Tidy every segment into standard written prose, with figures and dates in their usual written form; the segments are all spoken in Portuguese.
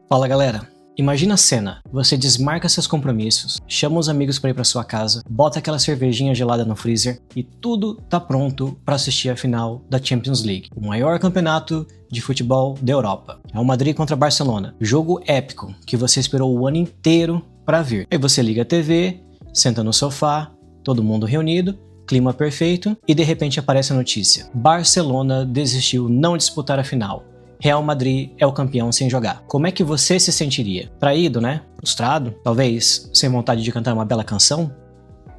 Fala galera, imagina a cena, você desmarca seus compromissos, chama os amigos para ir para sua casa, bota aquela cervejinha gelada no freezer e tudo tá pronto para assistir a final da Champions League, o maior campeonato de futebol da Europa. Real Madrid contra Barcelona, jogo épico que você esperou o ano inteiro para ver. Aí você liga a TV, senta no sofá, todo mundo reunido, clima perfeito e de repente aparece a notícia: Barcelona desistiu, não disputar a final. Real Madrid é o campeão sem jogar. Como é que você se sentiria? Traído, né? Frustrado? Talvez sem vontade de cantar uma bela canção?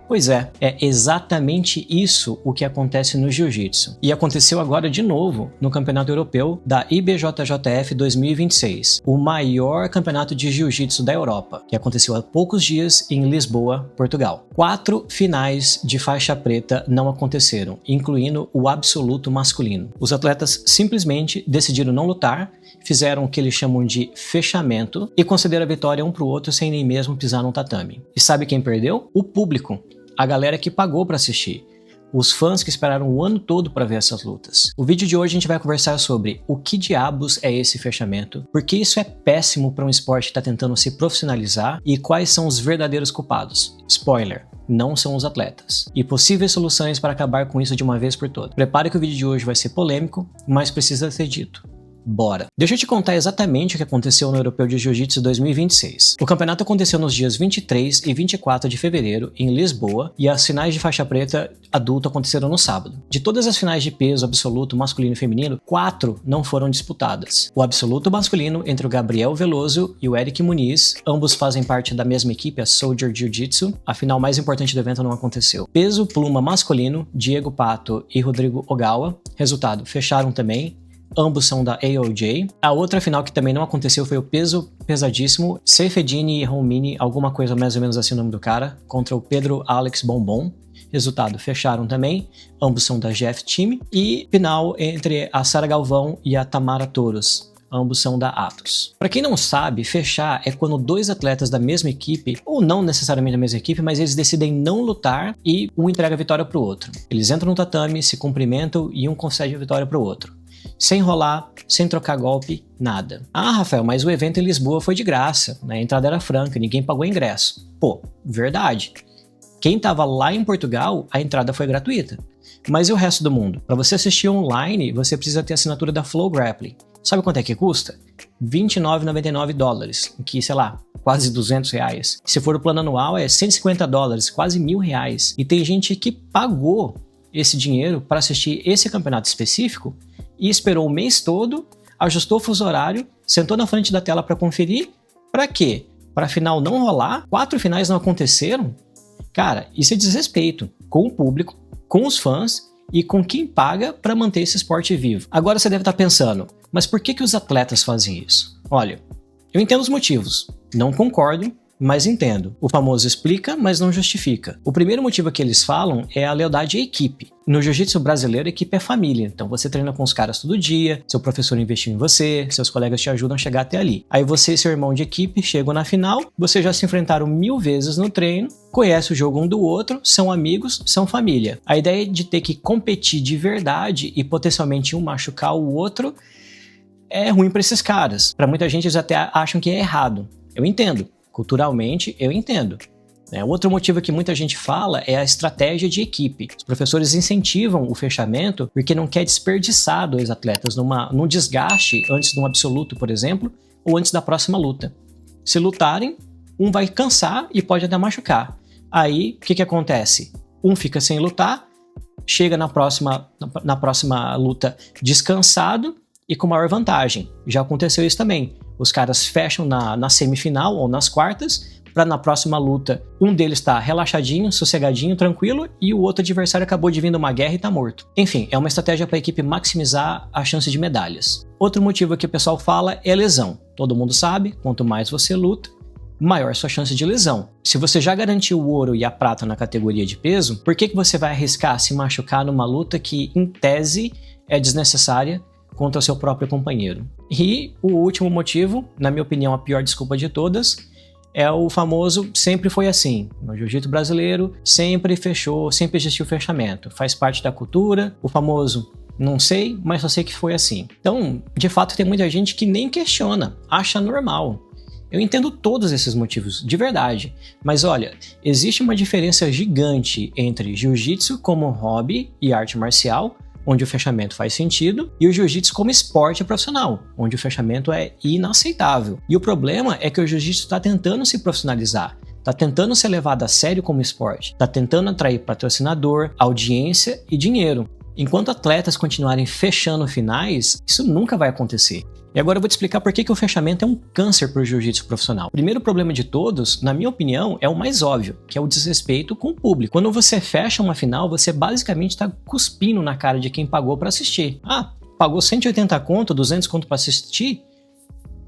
Pois é exatamente isso o que acontece no Jiu-Jitsu. E aconteceu agora de novo no Campeonato Europeu da IBJJF 2026, o maior campeonato de Jiu-Jitsu da Europa, que aconteceu há poucos dias em Lisboa, Portugal. 4 finais de faixa preta não aconteceram, incluindo o absoluto masculino. Os atletas simplesmente decidiram não lutar, fizeram o que eles chamam de fechamento e concederam a vitória um pro outro sem nem mesmo pisar no tatame. E sabe quem perdeu? O público. A galera que pagou para assistir, os fãs que esperaram o ano todo para ver essas lutas. O vídeo de hoje a gente vai conversar sobre o que diabos é esse fechamento, porque isso é péssimo para um esporte que está tentando se profissionalizar e quais são os verdadeiros culpados. Spoiler, não são os atletas. E possíveis soluções para acabar com isso de uma vez por todas. Prepare que o vídeo de hoje vai ser polêmico, mas precisa ser dito. Bora! Deixa eu te contar exatamente o que aconteceu no Europeu de Jiu-Jitsu 2026. O campeonato aconteceu nos dias 23 e 24 de fevereiro em Lisboa e as finais de faixa preta adulto aconteceram no sábado. De todas as finais de peso absoluto masculino e feminino, 4 não foram disputadas. O absoluto masculino entre o Gabriel Veloso e o Eric Muniz, ambos fazem parte da mesma equipe, a Soldier Jiu-Jitsu. A final mais importante do evento não aconteceu. Peso pluma masculino, Diego Pato e Rodrigo Ogawa. Resultado, fecharam também. Ambos são da AOJ. A outra final que também não aconteceu foi o peso pesadíssimo, Seyfedine e Romini, alguma coisa mais ou menos assim o nome do cara, contra o Pedro Alex Bombom. Resultado, fecharam também, ambos são da GF Team. E final entre a Sara Galvão e a Tamara Toros. Ambos são da Atos. Para quem não sabe, fechar é quando 2 atletas da mesma equipe, ou não necessariamente da mesma equipe, mas eles decidem não lutar e um entrega a vitória pro outro. Eles entram no tatame, se cumprimentam e um concede a vitória pro outro. Sem enrolar, sem trocar golpe, nada. Ah, Rafael, mas o evento em Lisboa foi de graça, né? A entrada era franca, ninguém pagou ingresso. Pô, verdade. Quem tava lá em Portugal, a entrada foi gratuita. Mas e o resto do mundo? Para você assistir online, você precisa ter a assinatura da Flow Grappling. Sabe quanto é que custa? $29,99, que, sei lá, quase R$200. Se for o plano anual, é $150, quase R$1.000. E tem gente que pagou esse dinheiro para assistir esse campeonato específico e esperou o mês todo, ajustou o fuso horário, sentou na frente da tela para conferir. Para quê? Para a final não rolar? 4 finais não aconteceram? Cara, isso é desrespeito com o público, com os fãs e com quem paga para manter esse esporte vivo. Agora você deve estar pensando, mas por que os atletas fazem isso? Olha, eu entendo os motivos, não concordo, mas entendo. O famoso explica, mas não justifica. O primeiro motivo que eles falam é a lealdade à equipe. No jiu-jitsu brasileiro, a equipe é família. Então você treina com os caras todo dia, seu professor investiu em você, seus colegas te ajudam a chegar até ali. Aí você e seu irmão de equipe chegam na final, vocês já se enfrentaram 1000 vezes no treino, conhecem o jogo um do outro, são amigos, são família. A ideia de ter que competir de verdade e potencialmente um machucar o outro é ruim para esses caras. Para muita gente eles até acham que é errado. Eu entendo. Culturalmente, eu entendo. Outro motivo que muita gente fala é a estratégia de equipe. Os professores incentivam o fechamento porque não quer desperdiçar 2 atletas num desgaste antes de um absoluto, por exemplo, ou antes da próxima luta. Se lutarem, um vai cansar e pode até machucar. Aí, o que acontece? Um fica sem lutar, chega na próxima luta descansado e com maior vantagem. Já aconteceu isso também. Os caras fecham na semifinal ou nas quartas, para na próxima luta um deles estar relaxadinho, sossegadinho, tranquilo, e o outro adversário acabou de vir de uma guerra e está morto. Enfim, é uma estratégia para a equipe maximizar a chance de medalhas. Outro motivo que o pessoal fala é lesão. Todo mundo sabe, quanto mais você luta, maior sua chance de lesão. Se você já garantiu o ouro e a prata na categoria de peso, por que você vai arriscar se machucar numa luta que, em tese, é desnecessária contra o seu próprio companheiro? E o último motivo, na minha opinião a pior desculpa de todas, é o famoso sempre foi assim. No jiu-jitsu brasileiro sempre fechou, sempre existiu fechamento. Faz parte da cultura, o famoso Não sei, mas só sei que foi assim. Então, de fato, tem muita gente que nem questiona, acha normal. Eu entendo todos esses motivos, de verdade. Mas olha, existe uma diferença gigante entre jiu-jitsu como hobby e arte marcial, onde o fechamento faz sentido, e o jiu-jitsu como esporte profissional, onde o fechamento é inaceitável. E o problema é que o jiu-jitsu está tentando se profissionalizar, está tentando ser levado a sério como esporte, está tentando atrair patrocinador, audiência e dinheiro. Enquanto atletas continuarem fechando finais, isso nunca vai acontecer. E agora eu vou te explicar por que o fechamento é um câncer para o jiu-jitsu profissional. O primeiro problema de todos, na minha opinião, é o mais óbvio, que é o desrespeito com o público. Quando você fecha uma final, você basicamente está cuspindo na cara de quem pagou para assistir. Ah, pagou 180 conto, 200 conto para assistir?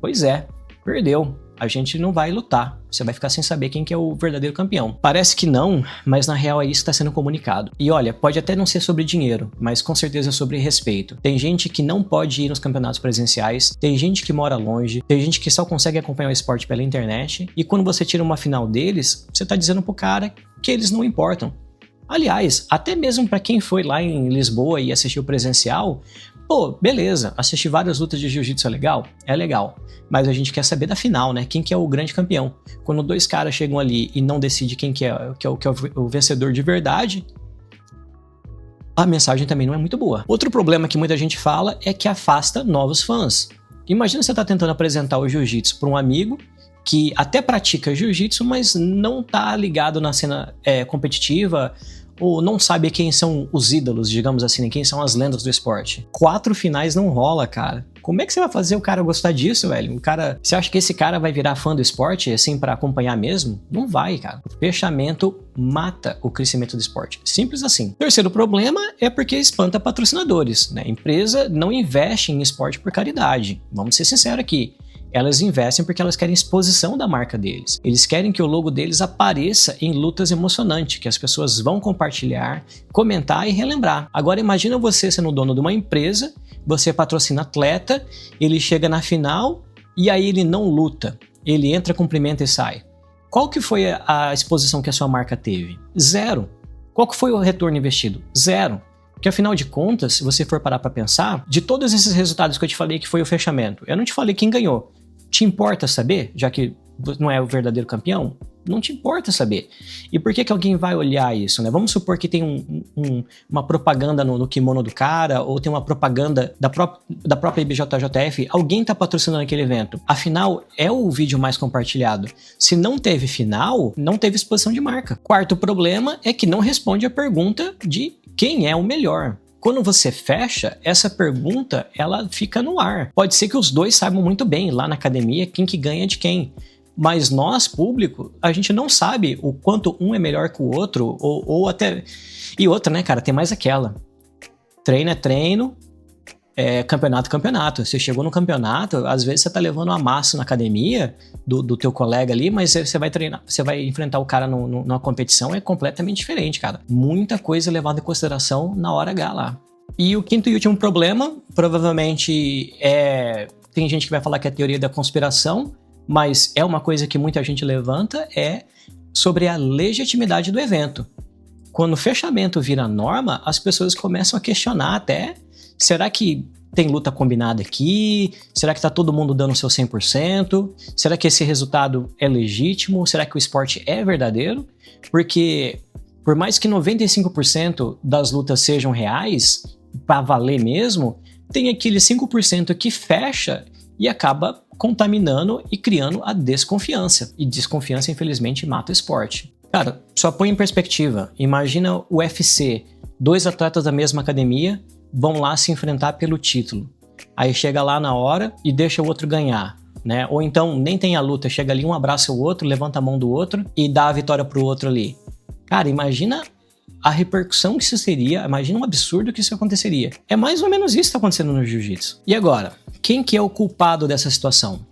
Pois é, perdeu. A gente não vai lutar. Você vai ficar sem saber quem que é o verdadeiro campeão. Parece que não, mas na real é isso que está sendo comunicado. E olha, pode até não ser sobre dinheiro, mas com certeza é sobre respeito. Tem gente que não pode ir nos campeonatos presenciais, tem gente que mora longe, tem gente que só consegue acompanhar o esporte pela internet, e quando você tira uma final deles, você tá dizendo pro cara que eles não importam. Aliás, até mesmo para quem foi lá em Lisboa e assistiu presencial, pô, beleza, assistir várias lutas de jiu-jitsu é legal? É legal. Mas a gente quer saber da final, né? Quem que é o grande campeão? Quando dois caras chegam ali e não decidem quem que é o vencedor de verdade, a mensagem também não é muito boa. Outro problema que muita gente fala é que afasta novos fãs. Imagina você tá tentando apresentar o jiu-jitsu para um amigo que até pratica jiu-jitsu, mas não tá ligado na cena competitiva, ou não sabe quem são os ídolos, digamos assim, quem são as lendas do esporte. 4 finais não rola, cara. Como é que você vai fazer o cara gostar disso, velho? Você acha que esse cara vai virar fã do esporte, assim, pra acompanhar mesmo? Não vai, cara. O fechamento mata o crescimento do esporte. Simples assim. Terceiro problema é porque espanta patrocinadores, né? A empresa não investe em esporte por caridade. Vamos ser sinceros aqui. Elas investem porque elas querem exposição da marca deles. Eles querem que o logo deles apareça em lutas emocionantes, que as pessoas vão compartilhar, comentar e relembrar. Agora imagina você sendo dono de uma empresa, você patrocina atleta, ele chega na final e aí ele não luta. Ele entra, cumprimenta e sai. Qual que foi a exposição que a sua marca teve? Zero. Qual que foi o retorno investido? Zero. Porque afinal de contas, se você for parar para pensar, de todos esses resultados que eu te falei que foi o fechamento, eu não te falei quem ganhou. Te importa saber, já que não é o verdadeiro campeão? Não te importa saber. E por que alguém vai olhar isso, né? Vamos supor que tem uma propaganda no kimono do cara, ou tem uma propaganda da própria IBJJF, alguém tá patrocinando aquele evento. Afinal, é o vídeo mais compartilhado. Se não teve final, não teve exposição de marca. Quarto problema é que não responde a pergunta de quem é o melhor. Quando você fecha, essa pergunta, ela fica no ar. Pode ser que os dois saibam muito bem, lá na academia, quem que ganha de quem. Mas nós, público, a gente não sabe o quanto um é melhor que o outro, ou até... E outra, né, cara, tem mais aquela. Treino é treino, campeonato é campeonato. Você chegou no campeonato, às vezes você tá levando uma massa na academia do teu colega ali, mas você vai treinar, você vai enfrentar o cara numa competição, é completamente diferente, cara. Muita coisa levada em consideração na hora H lá. E o quinto e último problema, provavelmente tem gente que vai falar que é a teoria da conspiração, mas é uma coisa que muita gente levanta, é sobre a legitimidade do evento. Quando o fechamento vira norma, as pessoas começam a questionar até: será que tem luta combinada aqui? Será que tá todo mundo dando o seu 100%? Será que esse resultado é legítimo? Será que o esporte é verdadeiro? Porque por mais que 95% das lutas sejam reais, para valer mesmo, tem aquele 5% que fecha e acaba contaminando e criando a desconfiança. E desconfiança, infelizmente, mata o esporte. Cara, só põe em perspectiva. Imagina o UFC, 2 atletas da mesma academia vão lá se enfrentar pelo título. Aí chega lá na hora e deixa o outro ganhar, né? Ou então nem tem a luta, chega ali, um abraça o outro, levanta a mão do outro e dá a vitória pro outro ali. Cara, imagina a repercussão que isso seria, imagina um absurdo que isso aconteceria. É mais ou menos isso que está acontecendo no jiu-jitsu. E agora, quem que é o culpado dessa situação?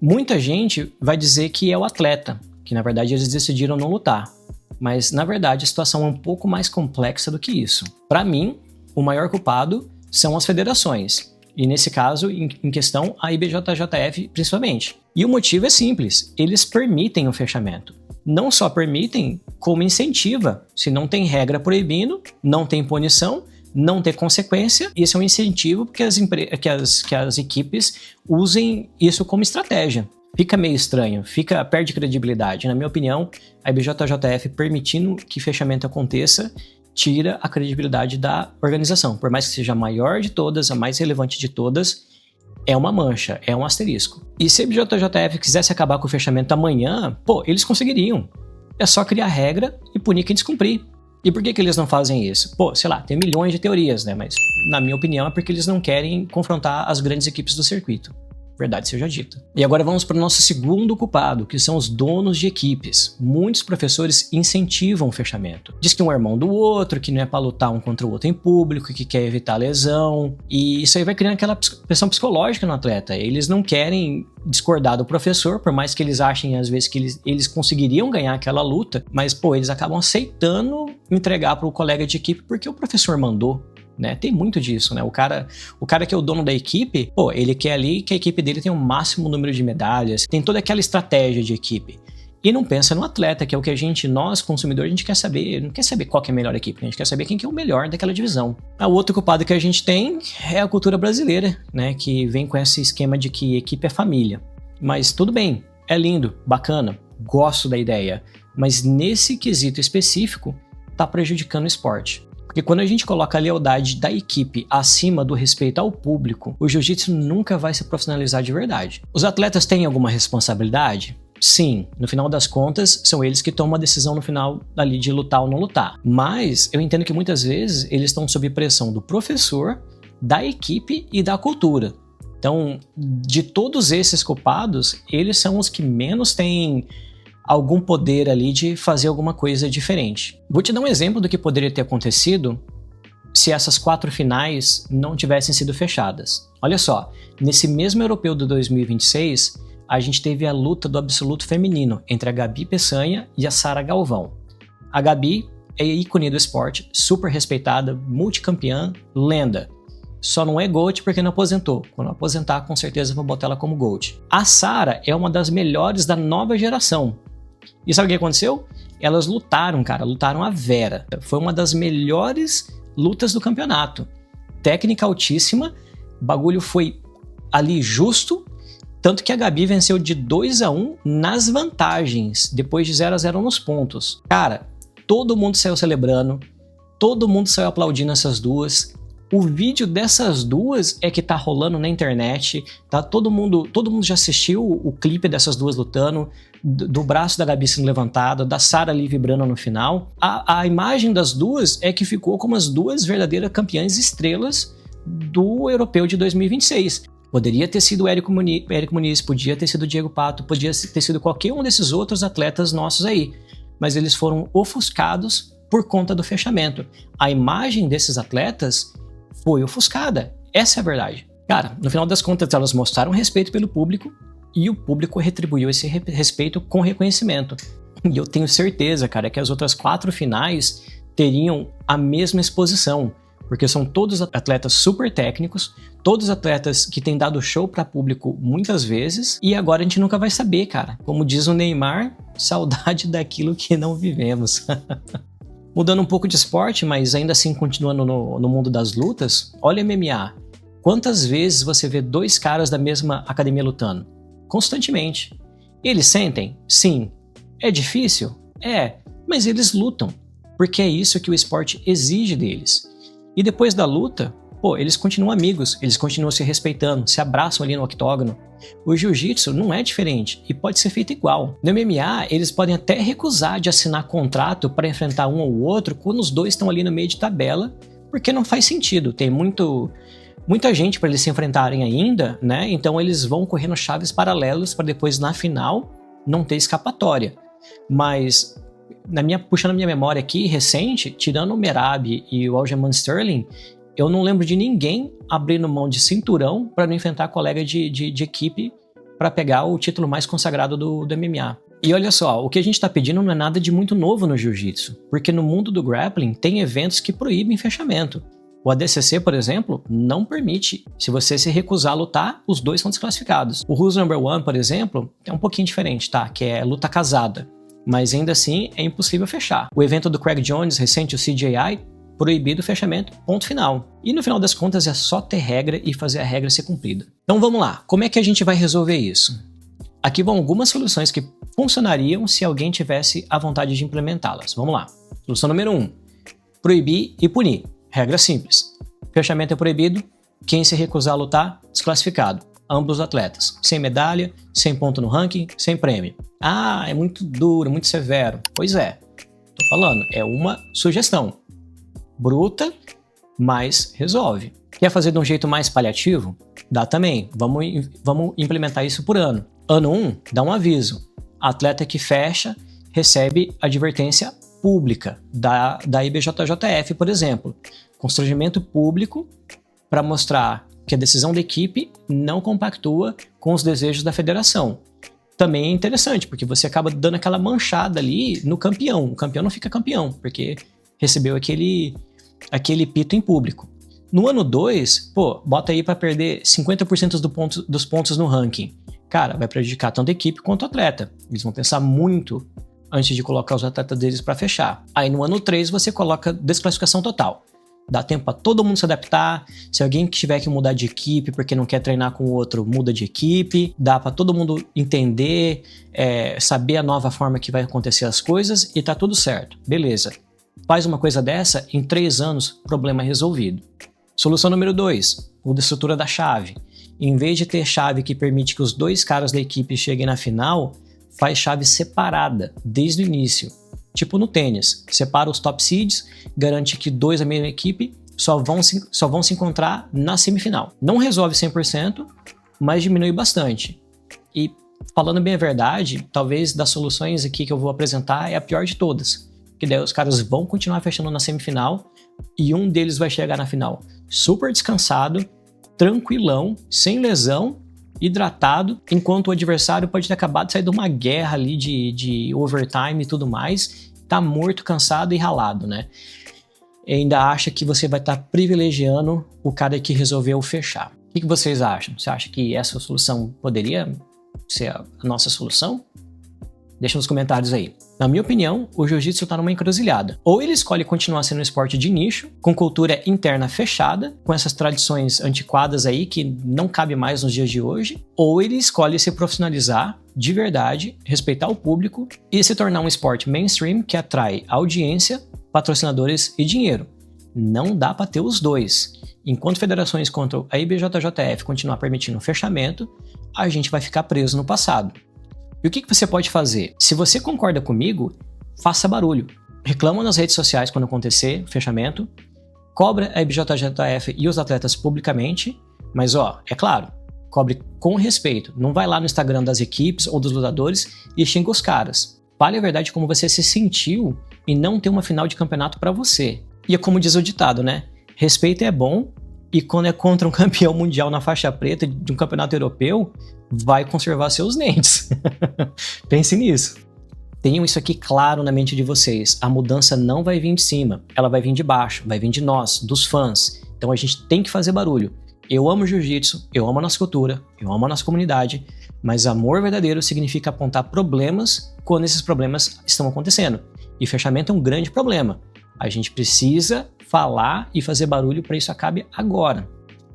Muita gente vai dizer que é o atleta, que na verdade eles decidiram não lutar. Mas na verdade a situação é um pouco mais complexa do que isso. Para mim, o maior culpado são as federações. E nesse caso, em questão, a IBJJF principalmente. E o motivo é simples, eles permitem o fechamento. Não só permitem, como incentiva. Se não tem regra proibindo, não tem punição, não ter consequência. Isso é um incentivo que as equipes usem isso como estratégia. Fica meio estranho, perde credibilidade. Na minha opinião, a IBJJF permitindo que fechamento aconteça, tira a credibilidade da organização. Por mais que seja a maior de todas, a mais relevante de todas, é uma mancha, é um asterisco. E se a IBJJF quisesse acabar com o fechamento amanhã, eles conseguiriam. É só criar regra e punir quem descumprir. E por que eles não fazem isso? Sei lá, tem milhões de teorias, né? Mas, na minha opinião, é porque eles não querem confrontar as grandes equipes do circuito. Verdade seja dita. E agora vamos para o nosso segundo culpado, que são os donos de equipes. Muitos professores incentivam o fechamento. Diz que um é irmão do outro, que não é para lutar um contra o outro em público, que quer evitar lesão. E isso aí vai criando aquela pressão psicológica no atleta. Eles não querem discordar do professor, por mais que eles achem às vezes que eles conseguiriam ganhar aquela luta, mas eles acabam aceitando entregar para o colega de equipe porque o professor mandou. Né? Tem muito disso, né? O cara que é o dono da equipe, ele quer ali que a equipe dele tenha o máximo número de medalhas, tem toda aquela estratégia de equipe. E não pensa no atleta, que é o que nós, consumidores, a gente quer saber, não quer saber qual que é a melhor equipe, a gente quer saber quem que é o melhor daquela divisão. O outro culpado que a gente tem é a cultura brasileira, né? Que vem com esse esquema de que equipe é família. Mas tudo bem, é lindo, bacana, gosto da ideia, mas nesse quesito específico, tá prejudicando o esporte. Porque quando a gente coloca a lealdade da equipe acima do respeito ao público, o jiu-jitsu nunca vai se profissionalizar de verdade. Os atletas têm alguma responsabilidade? Sim, no final das contas, são eles que tomam a decisão no final ali de lutar ou não lutar. Mas eu entendo que muitas vezes eles estão sob pressão do professor, da equipe e da cultura. Então, de todos esses culpados, eles são os que menos têm algum poder ali de fazer alguma coisa diferente. Vou te dar um exemplo do que poderia ter acontecido se essas 4 finais não tivessem sido fechadas. Olha só, nesse mesmo europeu de 2026, a gente teve a luta do absoluto feminino entre a Gabi Peçanha e a Sara Galvão. A Gabi é ícone do esporte, super respeitada, multicampeã, lenda. Só não é GOAT porque não aposentou. Quando aposentar, com certeza vou botar ela como GOAT. A Sara é uma das melhores da nova geração. E sabe o que aconteceu? Elas lutaram a vera. Foi uma das melhores lutas do campeonato. Técnica altíssima, o bagulho foi ali justo, tanto que a Gabi venceu de 2-1 nas vantagens, depois de 0-0 nos pontos. Cara, todo mundo saiu celebrando, todo mundo saiu aplaudindo essas duas. O vídeo dessas duas é que tá rolando na internet, tá? Todo mundo já assistiu o clipe dessas duas lutando, do braço da Gabi sendo levantado, da Sara ali vibrando no final. A imagem das duas é que ficou como as duas verdadeiras campeãs estrelas do europeu de 2026. Poderia ter sido o Érico Muniz, podia ter sido o Diego Pato, podia ter sido qualquer um desses outros atletas nossos aí, mas eles foram ofuscados por conta do fechamento. A imagem desses atletas foi ofuscada. Essa é a verdade. Cara, no final das contas, elas mostraram respeito pelo público e o público retribuiu esse respeito com reconhecimento. E eu tenho certeza, cara, que as outras 4 finais teriam a mesma exposição, porque são todos atletas super técnicos, todos atletas que têm dado show para público muitas vezes, e agora a gente nunca vai saber, cara. Como diz o Neymar, saudade daquilo que não vivemos. Mudando um pouco de esporte, mas ainda assim continuando no mundo das lutas, olha MMA. Quantas vezes você vê 2 caras da mesma academia lutando? Constantemente. Eles sentem? Sim. É difícil? É. Mas eles lutam, porque é isso que o esporte exige deles. E depois da luta, eles continuam amigos, eles continuam se respeitando, se abraçam ali no octógono. O jiu-jitsu não é diferente e pode ser feito igual. No MMA, eles podem até recusar de assinar contrato para enfrentar um ou outro quando os dois estão ali no meio de tabela, porque não faz sentido. Tem muita gente para eles se enfrentarem ainda, né? Então eles vão correndo chaves paralelos para depois, na final, não ter escapatória. Mas, puxando a minha memória aqui, recente, tirando o Merab e o Aljamain Sterling, eu não lembro de ninguém abrindo mão de cinturão para não enfrentar colega de equipe para pegar o título mais consagrado do MMA. E olha só, o que a gente está pedindo não é nada de muito novo no jiu-jitsu, porque no mundo do grappling tem eventos que proíbem fechamento. O ADCC, por exemplo, não permite. Se você se recusar a lutar, os dois são desclassificados. O Rules Number 1, por exemplo, é um pouquinho diferente, tá? Que é luta casada. Mas ainda assim é impossível fechar. O evento do Craig Jones recente, o CJI, proibido o fechamento, ponto final. E no final das contas é só ter regra e fazer a regra ser cumprida. Então vamos lá, como é que a gente vai resolver isso? Aqui vão algumas soluções que funcionariam se alguém tivesse a vontade de implementá-las. Vamos lá. Solução número 1. Proibir e punir. Regra simples. Fechamento é proibido, quem se recusar a lutar, desclassificado. Ambos os atletas. Sem medalha, sem ponto no ranking, sem prêmio. Ah, é muito duro, muito severo. Pois é, tô falando, é uma sugestão. Bruta, mas resolve. Quer fazer de um jeito mais paliativo? Dá também. Vamos implementar isso por ano. Ano 1, dá um aviso. Atleta que fecha recebe advertência pública da IBJJF, por exemplo. Constrangimento público para mostrar que a decisão da equipe não compactua com os desejos da federação. Também é interessante, porque você acaba dando aquela manchada ali no campeão. O campeão não fica campeão, porque recebeu aquele pito em público. No ano 2, bota aí para perder 50% dos pontos no ranking. Cara, vai prejudicar tanto a equipe quanto o atleta. Eles vão pensar muito antes de colocar os atletas deles para fechar. Aí no ano 3 você coloca desclassificação total. Dá tempo para todo mundo se adaptar. Se alguém tiver que mudar de equipe porque não quer treinar com o outro, muda de equipe. Dá para todo mundo entender, saber a nova forma que vai acontecer as coisas e tá tudo certo. Beleza. Faz uma coisa dessa, em 3 anos, problema resolvido. Solução número 2, muda a estrutura da chave. Em vez de ter chave que permite que os 2 caras da equipe cheguem na final, faz chave separada, desde o início. Tipo no tênis, separa os top seeds, garante que 2 da mesma equipe só vão se encontrar na semifinal. Não resolve 100%, mas diminui bastante. E falando bem a verdade, talvez das soluções aqui que eu vou apresentar é a pior de todas. Que daí os caras vão continuar fechando na semifinal e um deles vai chegar na final super descansado, tranquilão, sem lesão, hidratado, enquanto o adversário pode ter acabado de sair de uma guerra ali de overtime e tudo mais, tá morto, cansado e ralado, né? E ainda acha que você vai estar privilegiando o cara que resolveu fechar. O que vocês acham? Você acha que essa solução poderia ser a nossa solução? Deixa nos comentários aí. Na minha opinião, o jiu-jitsu está numa encruzilhada. Ou ele escolhe continuar sendo um esporte de nicho, com cultura interna fechada, com essas tradições antiquadas aí que não cabe mais nos dias de hoje, ou ele escolhe se profissionalizar de verdade, respeitar o público e se tornar um esporte mainstream que atrai audiência, patrocinadores e dinheiro. Não dá para ter os dois. Enquanto federações contra a IBJJF continuar permitindo o fechamento, a gente vai ficar preso no passado. E o que você pode fazer? Se você concorda comigo, faça barulho. Reclama nas redes sociais quando acontecer o fechamento, cobra a IBJJF e os atletas publicamente, mas é claro, cobre com respeito. Não vai lá no Instagram das equipes ou dos lutadores e xinga os caras. Fale a verdade como você se sentiu e não ter uma final de campeonato para você. E é como diz o ditado, né? Respeito é bom, e quando é contra um campeão mundial na faixa preta de um campeonato europeu, vai conservar seus dentes. Pense nisso. Tenham isso aqui claro na mente de vocês. A mudança não vai vir de cima, ela vai vir de baixo, vai vir de nós, dos fãs. Então a gente tem que fazer barulho. Eu amo jiu-jitsu, eu amo a nossa cultura, eu amo a nossa comunidade, mas amor verdadeiro significa apontar problemas quando esses problemas estão acontecendo. E fechamento é um grande problema. A gente precisa falar e fazer barulho para isso acabe agora.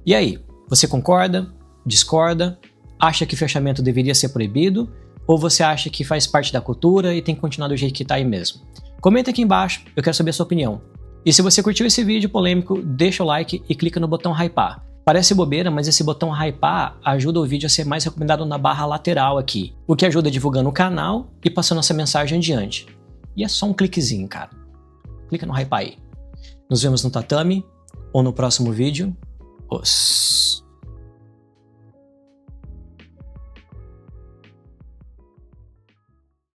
E aí, você concorda? Discorda? Acha que fechamento deveria ser proibido? Ou você acha que faz parte da cultura e tem que continuar do jeito que tá aí mesmo? Comenta aqui embaixo, eu quero saber a sua opinião. E se você curtiu esse vídeo polêmico, deixa o like e clica no botão hypar. Parece bobeira, mas esse botão hypar ajuda o vídeo a ser mais recomendado na barra lateral aqui, o que ajuda divulgando o canal e passando essa mensagem adiante. E é só um cliquezinho, cara. Clica no hypar aí. Nos vemos no tatame ou no próximo vídeo. Os...